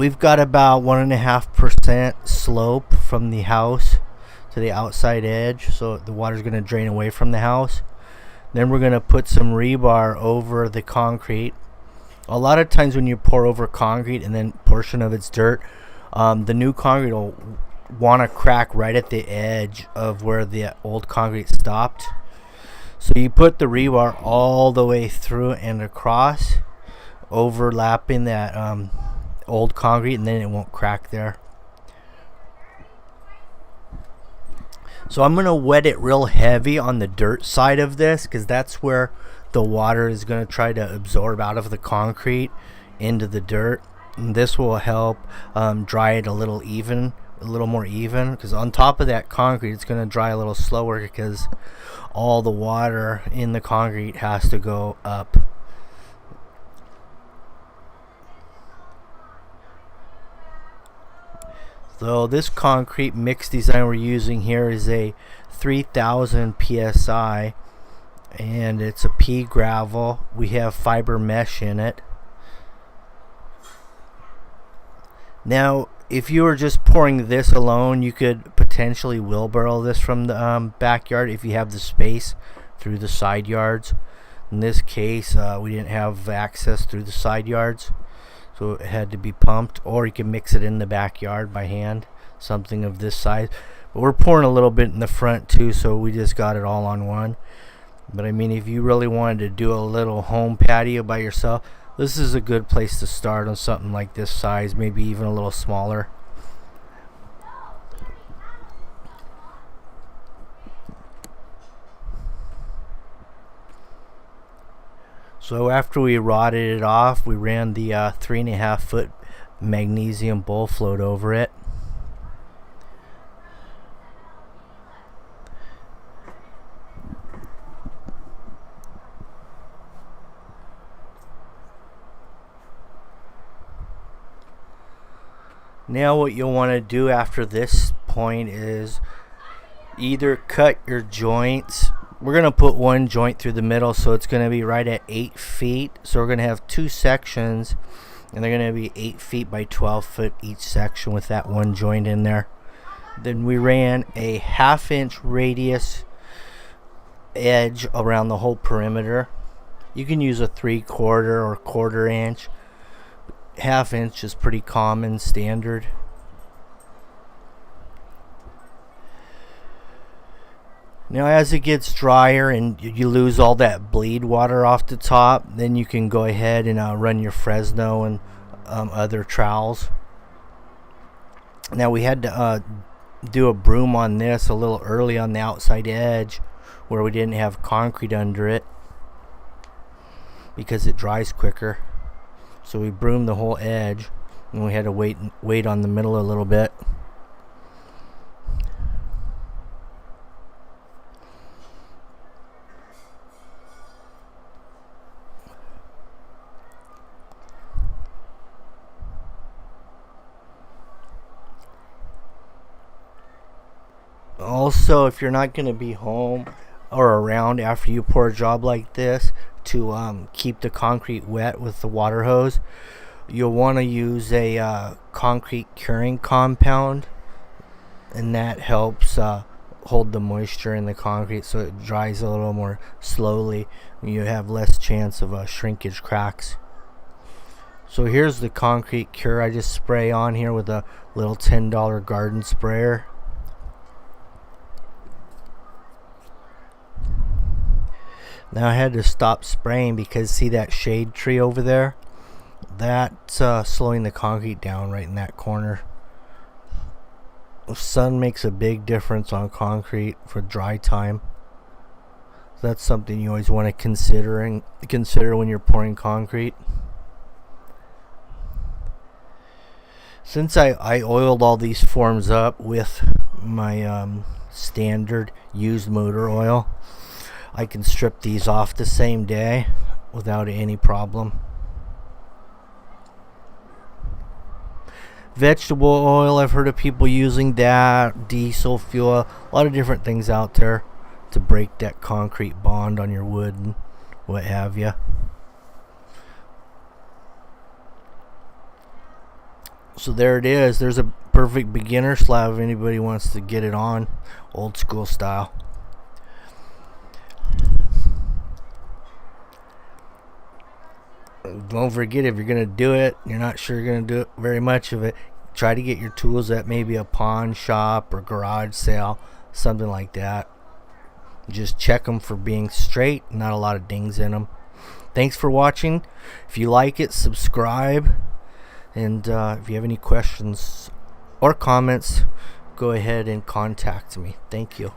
we've got about 1.5% slope from the house to the outside edge, so the water's going to drain away from the house. Then we're going to put some rebar over the concrete. A lot of times when you pour over concrete and then portion of it's dirt, the new concrete will want to crack right at the edge of where the old concrete stopped. So you put the rebar all the way through and across, overlapping that old concrete, and then it won't crack there. So I'm going to wet it real heavy on the dirt side of this, because that's where the water is going to try to absorb out of the concrete into the dirt. And this will help dry it a little more even, because on top of that concrete it's going to dry a little slower because all the water in the concrete has to go up. So this concrete mix design we're using here is a 3000 psi, and it's a pea gravel. We have fiber mesh in it. Now, if you were just pouring this alone, you could potentially wheelbarrow this from the backyard if you have the space through the side yards. In this case, we didn't have access through the side yards, so it had to be pumped, or you can mix it in the backyard by hand, something of this size. But we're pouring a little bit in the front too, so we just got it all on one. But I mean, if you really wanted to do a little home patio by yourself, this is a good place to start on something like this size, maybe even a little smaller. So after we rotted it off, we ran the 3.5 foot magnesium bowl float over it. Now what you'll want to do after this point is either cut your joints. We're going to put one joint through the middle, so it's going to be right at 8 feet. So we're going to have two sections, and they're going to be 8 feet by 12 foot each section with that one joint in there. Then we ran a 1/2 inch radius edge around the whole perimeter. You can use a 3/4 or 1/4 inch. 1/2 inch is pretty common, standard. Now as it gets drier and you lose all that bleed water off the top, then you can go ahead and run your Fresno and other trowels. Now we had to do a broom on this a little early on the outside edge where we didn't have concrete under it because it dries quicker. So we broomed the whole edge, and we had to wait on the middle a little bit. Also, if you're not going to be home or around after you pour a job like this to keep the concrete wet with the water hose, you'll want to use a concrete curing compound, and that helps hold the moisture in the concrete so it dries a little more slowly. You have less chance of shrinkage cracks. So here's the concrete cure. I just spray on here with a little $10 garden sprayer. Now I had to stop spraying because see that shade tree over there? That's slowing the concrete down right in that corner. The sun makes a big difference on concrete for dry time. That's something you always want to consider when you're pouring concrete. Since I oiled all these forms up with my standard used motor oil, I can strip these off the same day without any problem. Vegetable oil, I've heard of people using that, diesel fuel, a lot of different things out there to break that concrete bond on your wood and what have you. So there it is. There's a perfect beginner slab if anybody wants to get it on old school style. Don't forget, if you're going to do it, you're not sure you're going to do it very much of it, try to get your tools at maybe a pawn shop or garage sale, something like that. Just check them for being straight, not a lot of dings in them. Thanks for watching. If you like it, subscribe. And if you have any questions or comments, go ahead and contact me. Thank you.